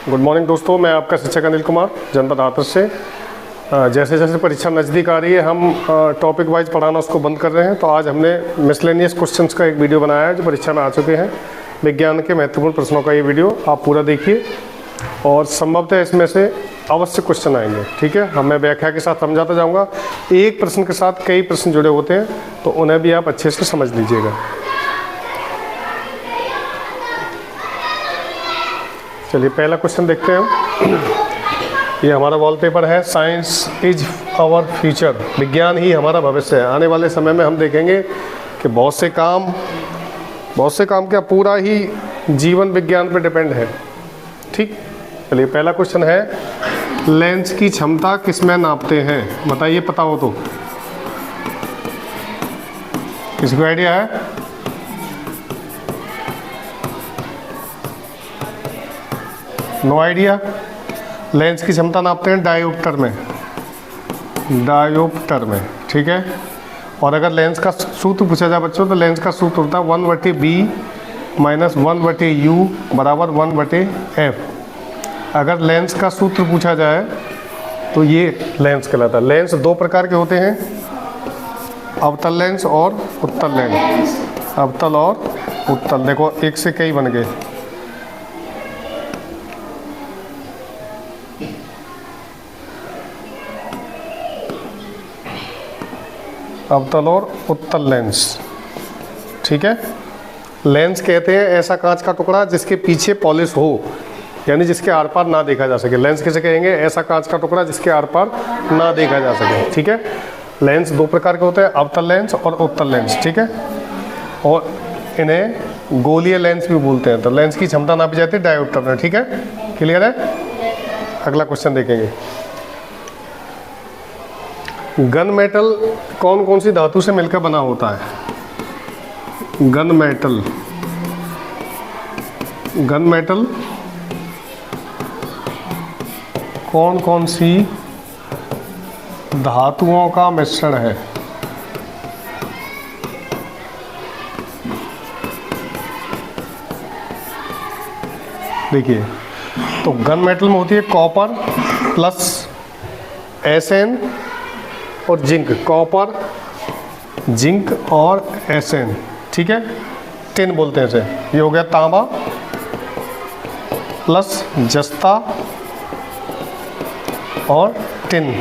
Good morning दोस्तों, मैं आपका शिक्षक अनिल कुमार, जनपद हाथरस से। जैसे जैसे परीक्षा नज़दीक आ रही है हम टॉपिक वाइज पढ़ाना उसको बंद कर रहे हैं। तो आज हमने मिसलेनियस क्वेश्चंस का एक वीडियो बनाया है जो परीक्षा में आ चुके हैं। विज्ञान के महत्वपूर्ण प्रश्नों का ये वीडियो आप पूरा देखिए और संभवतः इसमें से अवश्य क्वेश्चन आएंगे। ठीक है, मैं व्याख्या के साथ समझाता जाऊँगा। एक प्रश्न के साथ कई प्रश्न जुड़े होते हैं तो उन्हें भी आप अच्छे से समझ लीजिएगा। चलिए पहला क्वेश्चन देखते हैं हम। ये हमारा वॉलपेपर है, साइंस इज आवर फ्यूचर। विज्ञान ही हमारा भविष्य है। आने वाले समय में हम देखेंगे कि बहुत से काम क्या पूरा ही जीवन विज्ञान पर डिपेंड है। ठीक, चलिए पहला क्वेश्चन है, लेंस की क्षमता किसमें नापते हैं? बताइए, पता हो तो। किसी को आइडिया है? No idea. लेंस की क्षमता नापते हैं डायोप्टर में। ठीक है, और अगर लेंस का सूत्र पूछा जाए बच्चों तो लेंस का सूत्र होता है 1/b माइनस 1/u बराबर 1/f। अगर लेंस का सूत्र पूछा जाए तो ये लेंस कहलाता है। लेंस दो प्रकार के होते हैं, अवतल लेंस और उत्तल लेंस। अवतल और उत्तल, देखो एक से कई बन गए। अवतल और उत्तल लेंस। ठीक है, लेंस कहते हैं ऐसा कांच का टुकड़ा जिसके पीछे पॉलिश हो, यानी जिसके आर पार ना देखा जा सके। लेंस किसे कहेंगे? ऐसा कांच का टुकड़ा जिसके आर पार ना देखा जा सके। ठीक है, लेंस दो प्रकार के होते हैं, अवतल लेंस और उत्तल लेंस। ठीक है, और इन्हें गोलीय लेंस भी बोलते हैं। तो लेंस की क्षमता नापी जाती है डायोप्टर में। ठीक है, क्लियर है? अगला क्वेश्चन देखेंगे। गन मेटल कौन कौन सी धातु से मिलकर बना होता है? गन मेटल कौन कौन सी धातुओं का मिश्रण है? देखिए, तो गन मेटल में होती है कॉपर प्लस Sn और जिंक। कॉपर, जिंक और Sn। ठीक है, टिन बोलते हैं इसे। ये हो गया तांबा प्लस जस्ता और टिन।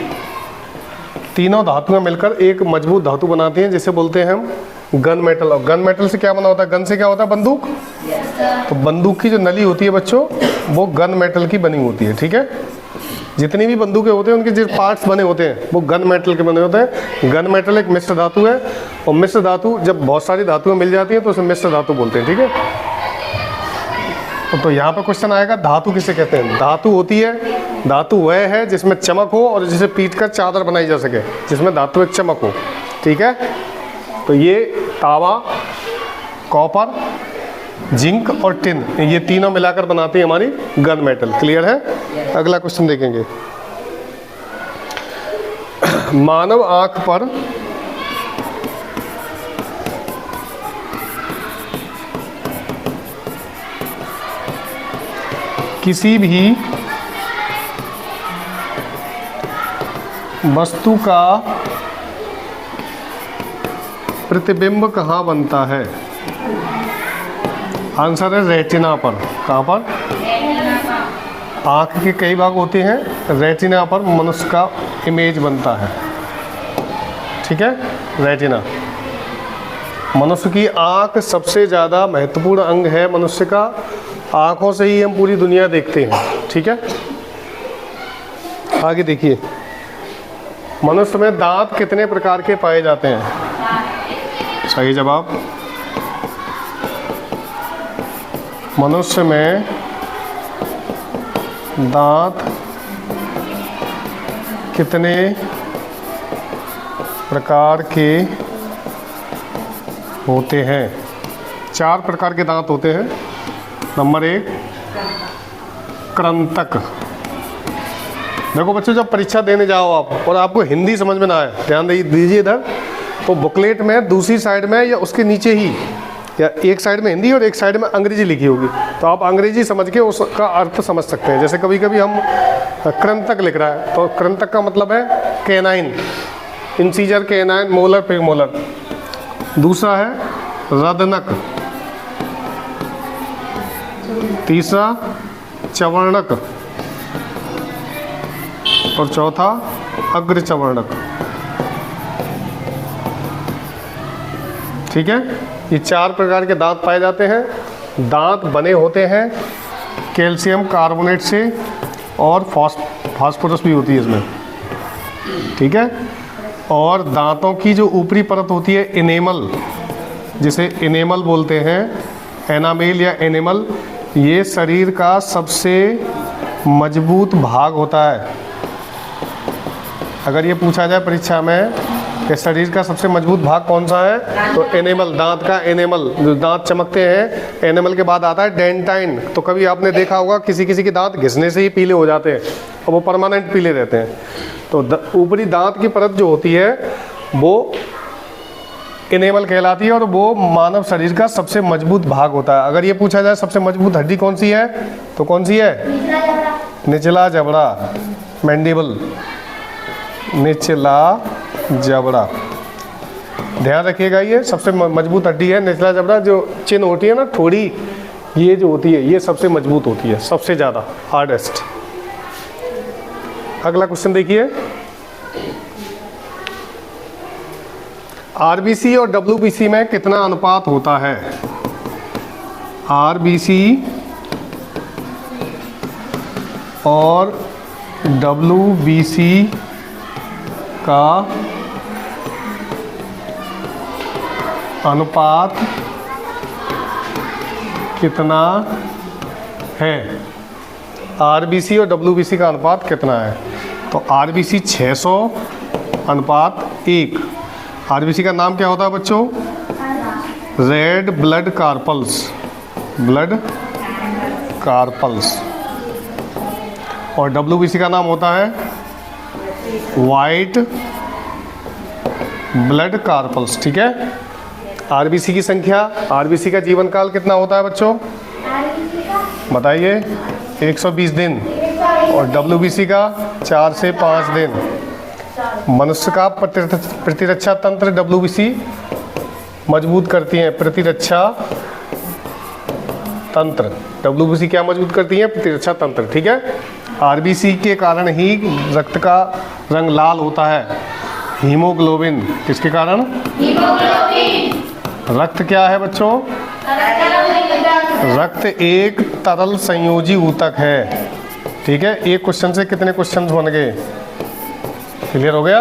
तीनों धातुएं मिलकर एक मजबूत धातु बनाती हैं जिसे बोलते हैं हम गन मेटल। और गन मेटल से क्या बना होता है? गन से क्या होता है? बंदूक। तो बंदूक की जो नली होती है बच्चों, वो गन मेटल की बनी होती है। ठीक है, जितनी भी बंदूकें होते हैं उनके जो पार्ट्स बने होते हैं वो गन मेटल के बने होते हैं। गन मेटल एक मिश्र धातु है, और मिश्र धातु जब बहुत सारी धातुएं मिल जाती हैं तो उसे मिश्र धातु बोलते हैं। ठीक है, तो यहाँ पर क्वेश्चन आएगा, धातु किसे कहते हैं? धातु होती है, धातु वह है जिसमें चमक हो और जिसे पीट कर चादर बनाई जा सके, जिसमें धातु एक चमक हो। ठीक है, तो ये तांबा, कॉपर, जिंक और टिन, ये तीनों मिलाकर बनाती है हमारी गन मेटल। क्लियर है? अगला क्वेश्चन देखेंगे। मानव आंख पर किसी भी वस्तु का प्रतिबिंब कहाँ बनता है? आंसर है रेटिना पर। कहाँ पर? आँख के कई भाग होते हैं, रेटिना पर मनुष्य का इमेज बनता है। ठीक है, रेटिना। मनुष्य की आँख सबसे ज़्यादा महत्वपूर्ण अंग है मनुष्य का। आँखों से ही हम पूरी दुनिया देखते हैं। ठीक है, आगे देखिए, मनुष्य में दांत कितने प्रकार के पाए जाते हैं? सही जवाब, मनुष्य में दांत कितने प्रकार के होते हैं? 4 प्रकार के दांत होते हैं। नंबर 1, कृंतक। देखो बच्चों, जब परीक्षा देने जाओ आप और आपको हिंदी समझ में ना आए, ध्यान दीजिए इधर, तो बुकलेट में दूसरी साइड में या उसके नीचे ही, या एक साइड में हिंदी और एक साइड में अंग्रेजी लिखी होगी, तो आप अंग्रेजी समझ के उसका अर्थ समझ सकते हैं। जैसे कभी कभी हम कृंतक लिख रहा है तो कृंतक का मतलब है canine, incisor, canine, molar, premolar. दूसरा है रदनक, तीसरा चवर्णक और चौथा अग्रचवर्णक। ठीक है, ये 4 प्रकार के दांत पाए जाते हैं। दांत बने होते हैं कैल्शियम कार्बोनेट से और फास्फोरस भी होती है इसमें। ठीक है, और दांतों की जो ऊपरी परत होती है इनेमल, जिसे इनेमल बोलते हैं, एनामेल या एनेमल, ये शरीर का सबसे मजबूत भाग होता है। अगर ये पूछा जाए परीक्षा में कि शरीर का सबसे मजबूत भाग कौन सा है, तो एनेमल, दांत का एनेमल, जो दांत चमकते हैं। एनेमल के बाद आता है डेंटाइन। तो कभी आपने देखा होगा किसी किसी के दांत घिसने से ही पीले हो जाते हैं और वो परमानेंट पीले रहते हैं। तो ऊपरी दांत की परत जो होती है वो इनेमल कहलाती है और वो मानव शरीर का सबसे मजबूत भाग होता है। अगर ये पूछा जाए सबसे मजबूत हड्डी कौन सी है, तो कौन सी है? निचला जबड़ा, मैंडिबल, निचला जबड़ा। ध्यान रखिएगा, ये सबसे मजबूत हड्डी है निचला जबड़ा। जो चिन होती है ना थोड़ी, ये जो होती है ये सबसे मजबूत होती है, सबसे ज़्यादा हार्डेस्ट। अगला क्वेश्चन देखिए, आरबीसी और डब्ल्यूबीसी में कितना अनुपात होता है? आरबीसी और डब्ल्यूबीसी का अनुपात कितना है? आरबीसी और डब्ल्यूबीसी का अनुपात कितना है? तो आरबीसी 600 अनुपात 1। आरबीसी का नाम क्या होता है बच्चों? Red blood carpals, blood carpals. और डब्ल्यूबीसी का नाम होता है वाइट ब्लड कार्पल्स। ठीक है, आरबीसी की संख्या, आरबीसी का जीवन काल कितना होता है बच्चों? बताइए। 120 दिन। और डब्ल्यूबीसी का 4 से 5 दिन। मनुष्य का प्रतिरक्षा तंत्र डब्ल्यूबीसी मजबूत करती है। प्रतिरक्षा तंत्र डब्ल्यूबीसी क्या मजबूत करती है? प्रतिरक्षा तंत्र। ठीक है, आरबीसी के कारण ही रक्त का रंग लाल होता है। हीमोग्लोबिन, किसके कारण? हीमोग्लोबिन। रक्त क्या है बच्चों? रक्त एक तरल संयोजी ऊतक है। ठीक है, एक क्वेश्चन से कितने क्वेश्चन बन गए? क्लियर हो गया?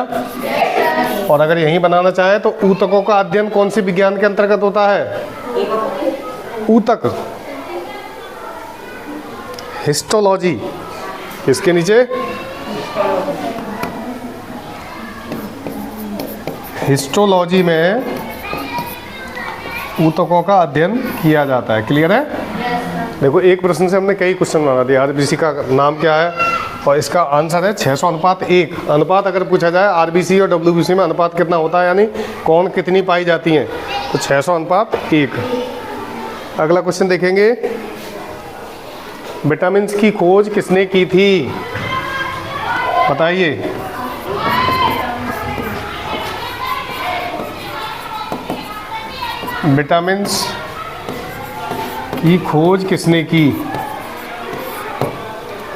और अगर यही बनाना चाहे तो ऊतकों का अध्ययन कौन से विज्ञान के अंतर्गत होता है? ऊतक, हिस्टोलॉजी। इसके नीचे हिस्टोलॉजी में ऊतकों का अध्ययन किया जाता है। क्लियर है? देखो, एक प्रश्न से हमने कई क्वेश्चन बना दिया। आरबीसी का नाम क्या है और इसका आंसर है 600 अनुपात 1। अनुपात अगर पूछा जाए आरबीसी और डब्ल्यूबीसी में अनुपात कितना होता है, यानी कौन कितनी पाई जाती हैं, तो 600 अनुपात 1। अगला क्वेश्चन देखेंगे, विटामिन की खोज किसने की थी? बताइए। विटामिन की खोज किसने की?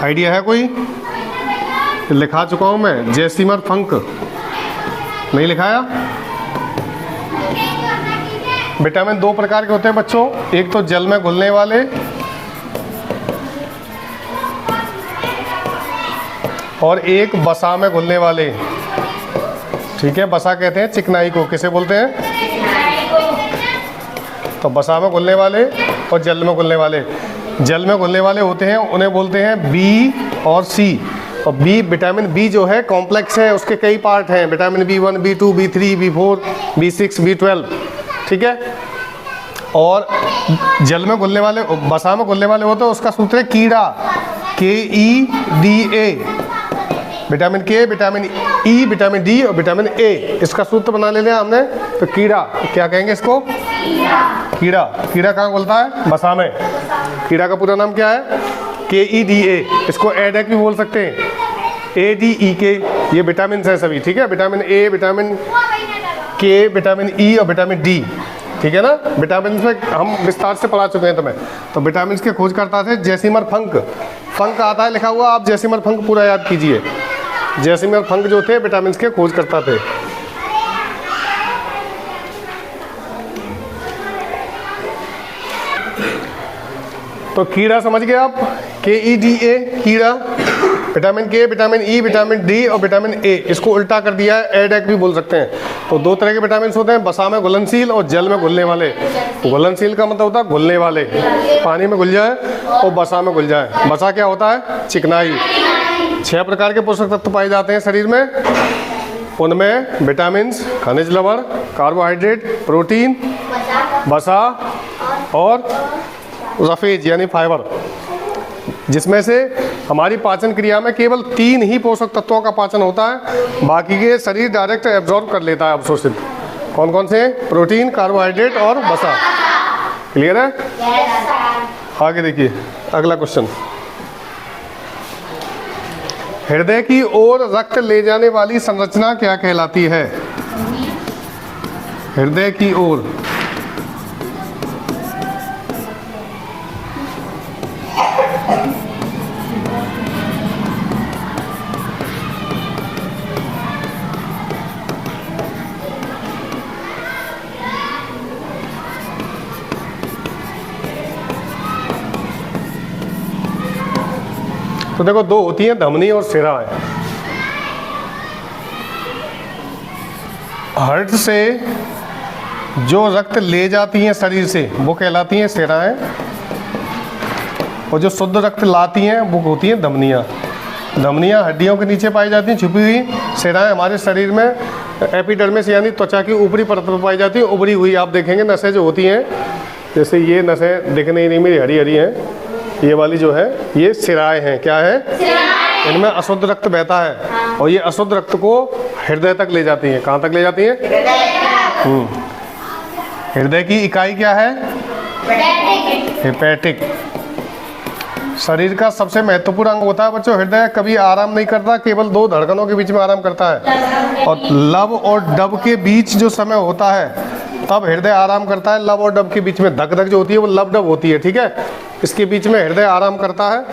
आइडिया है कोई? लिखा चुका हूं मैं, जैसिमर फंक। नहीं लिखाया? विटामिन 2 प्रकार के होते हैं बच्चों। एक तो जल में घुलने वाले और एक वसा में घुलने वाले। ठीक है, वसा कहते हैं चिकनाई को। किसे बोलते हैं? तो वसा में घुलने वाले और जल में घुलने वाले। जल में घुलने वाले होते हैं उन्हें बोलते हैं बी और सी। और बी, विटामिन बी जो है कॉम्प्लेक्स है, उसके कई पार्ट हैं। Vitamin B1, B2, B3, B4, B6, B12। ठीक है, और जल में घुलने वाले, वसा में घुलने वाले होते हैं, उसका सूत्र है कीड़ा, KEDA। विटामिन के, विटामिन ई, विटामिन डी और विटामिन ए, इसका सूत्र बना ले लिया हमने। तो कीड़ा क्या कहेंगे इसको? कीड़ा। कीड़ा कहाँ बोलता है? बसा में। कीड़ा का पूरा नाम क्या है? KEDA। इसको एडेक भी बोल सकते हैं, ADEK। ये विटामिन है सभी, ठीक है। Vitamin A, vitamin K, vitamin E और विटामिन D, ठीक है ना। विटामिन में हम विस्तार से पढ़ा चुके हैं तुम्हें। तो विटामिन के खोजकर्ता थे जैसिमर फंक। फंक आता है लिखा हुआ, आप जैसिमर फंक पूरा याद कीजिए। जैसिमर फंक जो थे विटामिन के खोजकर्ता थे। तो कीड़ा समझ गए आप, KEDA कीड़ा। Vitamin K, vitamin E, vitamin D और विटामिन A, इसको उल्टा कर दिया है, एडेक भी बोल सकते हैं। तो दो तरह के विटामिन होते हैं, बसा में घुलनशील और जल में घुलने वाले। घुलनशील का मतलब होता है घुलने वाले, पानी में घुल जाए, और बसा में घुल जाए। बसा क्या होता है? चिकनाई। 6 प्रकार के पोषक तत्व पाए जाते हैं शरीर में। उनमें विटामिन, खनिज लवण, कार्बोहाइड्रेट, प्रोटीन, बसा और रफेज यानी फाइबर, जिसमें से हमारी पाचन क्रिया में केवल 3 ही पोषक तत्वों का पाचन होता है, बाकी के शरीर डायरेक्ट एब्जॉर्ब कर लेता है, अवशोषित। कौन कौन से? प्रोटीन, कार्बोहाइड्रेट और बसा। क्लियर है? आगे देखिए अगला क्वेश्चन। हृदय की ओर रक्त ले जाने वाली संरचना क्या कहलाती है? हृदय की ओर तो देखो, 2 होती हैं, धमनी और शिराएं। हार्ट से जो रक्त ले जाती हैं शरीर से वो कहलाती हैं शिराएं, और जो शुद्ध रक्त लाती हैं वो होती हैं धमनियाँ। धमनियाँ हड्डियों के नीचे पाई जाती हैं छुपी हुई। शिराएं हमारे शरीर में एपिडर्मिस यानी त्वचा की ऊपरी परत पर पाई जाती है, उभरी हुई। आप देखेंगे नसें जो होती हैं, जैसे ये नसें दिखने ही नहीं मेरी, हरी हरी हैं, ये वाली जो है ये शिराएं हैं। क्या है? इनमें अशुद्ध रक्त बहता है, और ये अशुद्ध रक्त को हृदय तक ले जाती हैं। कहाँ तक ले जाती हैं? हृदय की इकाई क्या है? हेपेटिक। शरीर का सबसे महत्वपूर्ण अंग होता है बच्चों हृदय। कभी आराम नहीं करता, केवल 2 धड़कनों के बीच में आराम करता है, और लब और डब के बीच जो समय होता है तब हृदय आराम करता है। लब और डब के बीच में धक धक जो होती है वो लब डब होती है, ठीक है। इसके बीच में हृदय आराम करता है,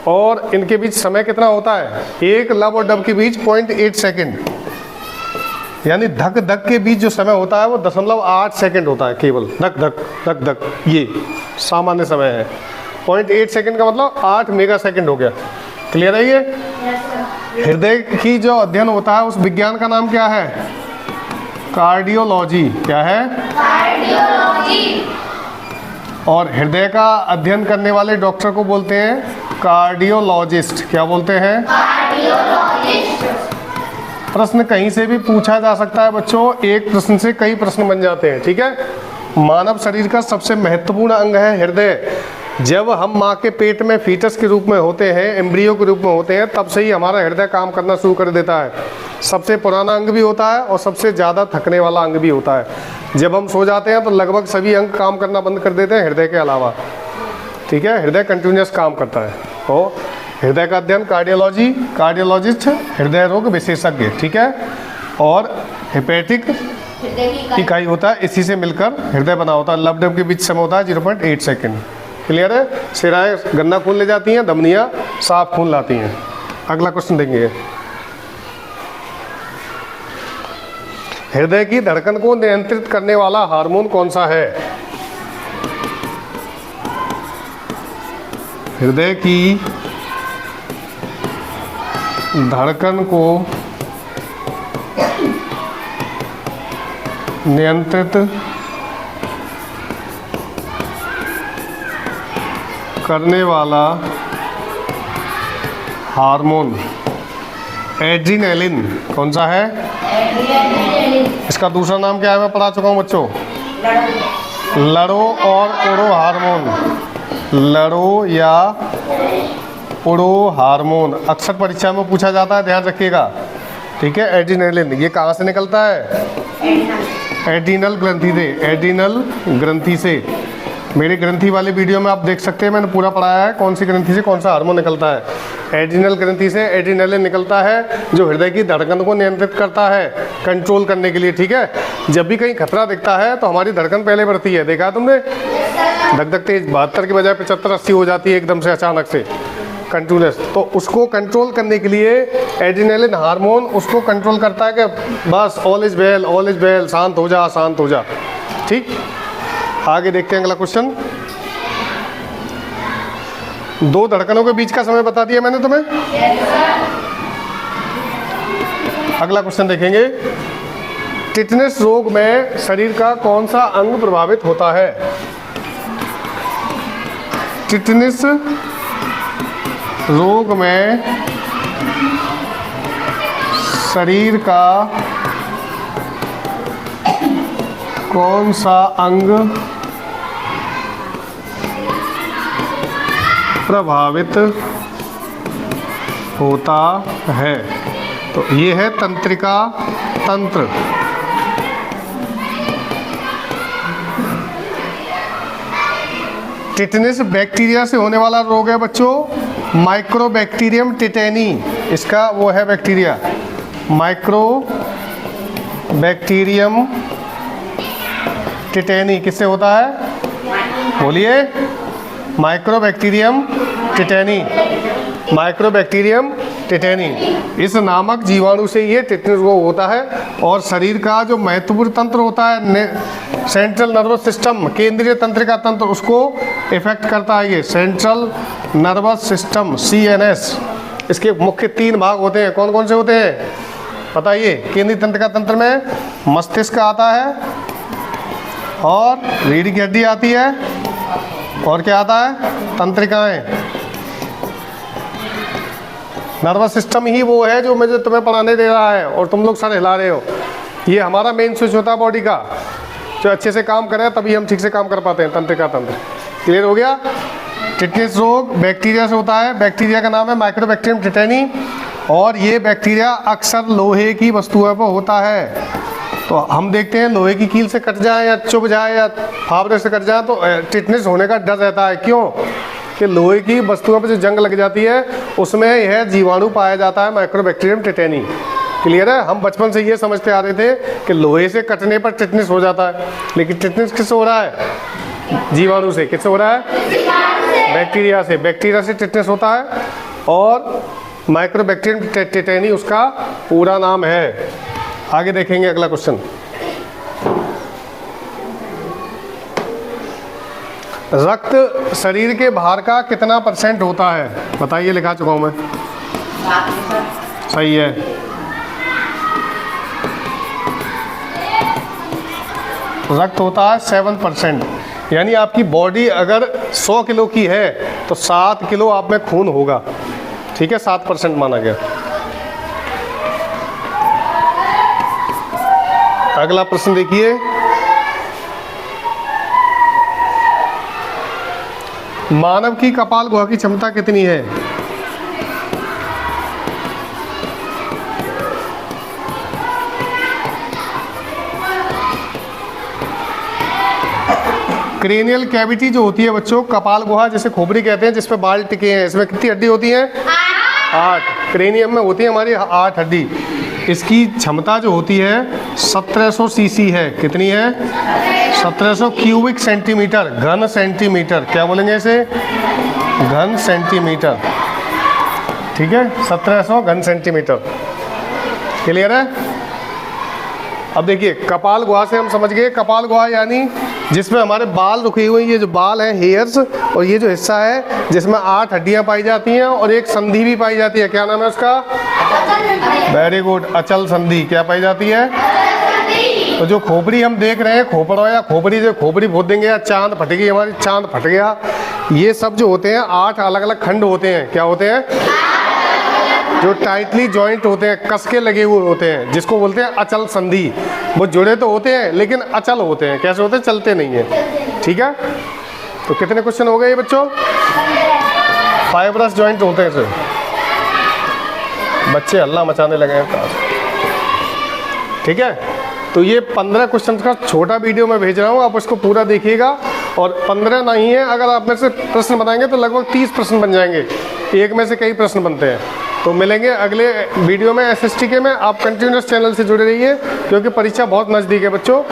और इनके बीच समय कितना होता है? एक लब और डब के बीच 0.8 सेकेंड, यानी धक धक के बीच जो समय होता है वो 0.8 सेकेंड होता है केवल। धक धक धक धक, ये सामान्य समय है। 0.8 सेकेंड का मतलब 8 मेगा सेकेंड हो गया। क्लियर है? ये हृदय की जो अध्ययन होता है उस विज्ञान का नाम क्या है? कार्डियोलॉजी। क्या है? कार्डियोलॉजी। और हृदय का अध्ययन करने वाले डॉक्टर को बोलते हैं कार्डियोलॉजिस्ट। क्या बोलते हैं? कार्डियोलॉजिस्ट। प्रश्न कहीं से भी पूछा जा सकता है बच्चों, एक प्रश्न से कई प्रश्न बन जाते हैं, ठीक है। मानव शरीर का सबसे महत्वपूर्ण अंग है हृदय। जब हम माँ के पेट में फीटस के रूप में होते हैं, एम्ब्रियो के रूप में होते हैं, तब से ही हमारा हृदय काम करना शुरू कर देता है। सबसे पुराना अंग भी होता है और सबसे ज़्यादा थकने वाला अंग भी होता है। जब हम सो जाते हैं तो लगभग सभी अंग काम करना बंद कर देते हैं हृदय के अलावा, ठीक है। हृदय कंटिन्यूस काम करता है। तो हृदय का अध्ययन कार्डियोलॉजी, कार्डियोलॉजिस्ट हृदय रोग विशेषज्ञ, ठीक है। और हेपेटिक इकाई होता है, इसी से मिलकर हृदय बना होता है। लब डब के बीच समय होता है 0.8 सेकेंड। क्लियर है? शिराएं गंदा खून ले जाती हैं, धमनियाँ साफ खून लाती हैं। अगला क्वेश्चन देंगे। हृदय की धड़कन को नियंत्रित करने वाला हार्मोन कौन सा है? हृदय की धड़कन को नियंत्रित करने वाला हार्मोन एड्रीनलिन कौन सा है? इसका दूसरा नाम क्या है? मैं पढ़ा चुका हूँ बच्चों, लड़ो और उड़ो हार्मोन। लड़ो या उड़ो हार्मोन अक्सर परीक्षा में पूछा जाता है, ध्यान रखिएगा, ठीक है। एड्रीनलिन ये कहाँ से निकलता है? एड्रीनल ग्रंथि से, एड्रीनल ग्रंथि से। मेरे ग्रंथि वाले वीडियो में आप देख सकते हैं, मैंने पूरा पढ़ाया है कौन सी ग्रंथि से कौन सा हार्मोन निकलता है। एड्रीनल ग्रंथि से एड्रीनलिन निकलता है जो हृदय की धड़कन को नियंत्रित करता है, कंट्रोल करने के लिए, ठीक है। जब भी कहीं खतरा दिखता है तो हमारी धड़कन पहले बढ़ती है, देखा तुमने, धक धक तेज 72 की बजाय 75-80 हो जाती है एकदम से अचानक से, कंट्रोलस। तो उसको कंट्रोल करने के लिए एड्रीनलिन हार्मोन उसको कंट्रोल करता है कि बस all is well, all is well, शांत हो जा, शांत हो जा, ठीक। आगे देखते हैं अगला क्वेश्चन। दो धड़कनों के बीच का समय बता दिया मैंने तुम्हें। अगला क्वेश्चन देखेंगे, टिटनेस रोग में शरीर का कौन सा अंग प्रभावित होता है। टिटनेस रोग में शरीर का कौन सा अंग प्रभावित होता है। तो ये है तंत्रिका तंत्र। टिटनेस बैक्टीरिया से होने वाला रोग है बच्चों, माइक्रोबैक्टीरियम टिटेनी, इसका वो है बैक्टीरिया, माइक्रोबैक्टीरियम टिटेनी। किससे होता है, बोलिए, माइक्रोबैक्टीरियम टिटेनी, माइक्रोबैक्टीरियम टिटेनी। इस नामक जीवाणु से ये टिटनेस रोग होता है। और शरीर का जो महत्वपूर्ण तंत्र होता है, सेंट्रल नर्वस सिस्टम, केंद्रीय तंत्रिका तंत्र, उसको इफेक्ट करता है ये सेंट्रल नर्वस सिस्टम, CNS। इसके मुख्य 3 भाग होते हैं, कौन कौन से होते हैं बताइए। केंद्रीय तंत्रिका तंत्र में मस्तिष्क आता है और रीढ़ की हड्डी आती है, और क्या आता है, तंत्रिकाएं। नर्वस सिस्टम ही वो है जो मुझे तुम्हें पढ़ाने दे रहा है और तुम लोग सर हिला रहे हो। ये हमारा मेन स्विच होता है बॉडी का, जो अच्छे से काम करे तभी हम ठीक से काम कर पाते हैं, तंत्रिका तंत्र। क्लियर हो गया। टिटनेस रोग बैक्टीरिया से होता है, बैक्टीरिया का नाम है माइक्रोबैक्टीरियम टिटेनी, और ये बैक्टीरिया अक्सर लोहे की वस्तुओं पर होता है। तो हम देखते हैं लोहे की कील से कट जाए या चुभ जाए या फावड़े से कट जाए तो टिटनेस होने का डर रहता है। क्यों कि लोहे की वस्तुओं पर जो जंग लग जाती है उसमें यह जीवाणु पाया जाता है, माइक्रोबैक्टीरियम टिटेनी। क्लियर है। हम बचपन से ये समझते आ रहे थे कि लोहे से कटने पर टिटनेस हो जाता है, लेकिन टिटनेस किससे हो रहा है, जीवाणु से। किससे हो रहा है, बैक्टीरिया से। बैक्टीरिया से टिटनेस होता है और माइक्रोबैक्टीरियम टिटेनी उसका पूरा नाम है। आगे देखेंगे अगला क्वेश्चन। रक्त शरीर के भार का कितना % होता है बताइए, लिखा चुका हूं मैं। सही है। रक्त होता है 7%, यानी आपकी बॉडी अगर 100 किलो की है तो 7 किलो आप में खून होगा, ठीक है, 7% माना गया। अगला प्रश्न देखिए, मानव की कपाल गुहा की क्षमता कितनी है। क्रेनियल कैविटी जो होती है बच्चों, कपाल गुहा जिसे खोपड़ी कहते हैं, जिसपे बाल टिके हैं, इसमें कितनी हड्डी होती है, 8। क्रेनियम में होती है हमारी 8 हड्डी। इसकी क्षमता जो होती है 1700 सीसी है। कितनी है, 1700 क्यूबिक सेंटीमीटर, घन सेंटीमीटर। क्या बोलेंगे इसे, घन सेंटीमीटर, ठीक है, 1700 घन सेंटीमीटर। क्लियर है। अब देखिए कपाल गुहा से हम समझ गए, कपाल गुहा यानी जिसमें हमारे बाल रुके हुए हैं, ये जो बाल हैं हेयर्स, और ये जो हिस्सा है जिसमें 8 हड्डियां पाई जाती हैं और एक संधि भी पाई जाती है। क्या नाम है उसका, वेरी गुड, अचल संधि। क्या पाई जाती है, तो जो खोपड़ी हम देख रहे हैं, खोपड़ा या खोपड़ी, जो खोपड़ी बोल देंगे या चांद फट गई हमारी, चांद फट गया, ये सब जो होते हैं 8 अलग अलग खंड होते हैं। क्या होते हैं, जो टाइटली जॉइंट होते हैं, कस के लगे हुए होते हैं, जिसको बोलते हैं अचल संधि। वो जुड़े तो होते हैं लेकिन अचल होते हैं। कैसे होते हैं, चलते नहीं है, ठीक है। तो कितने क्वेश्चन हो गए ये बच्चों, फाइब्रस जॉइंट होते हैं इसे। बच्चे हल्ला मचाने लगे हैं, ठीक है। तो ये 15 क्वेश्चन का छोटा वीडियो मैं भेज रहा हूँ, आप उसको पूरा देखिएगा। और 15 नहीं है, अगर आप में से प्रश्न बताएंगे तो लगभग 30 प्रश्न बन जाएंगे, एक में से कई प्रश्न बनते हैं। तो मिलेंगे अगले वीडियो में SST के में। आप कंटिन्यूस चैनल से जुड़े रहिए, क्योंकि परीक्षा बहुत नज़दीक है बच्चों,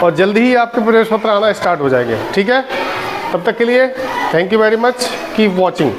और जल्दी ही आपके प्रवेश पत्र आना स्टार्ट हो जाएंगे। ठीक है, तब तक के लिए thank you very much, keep watching.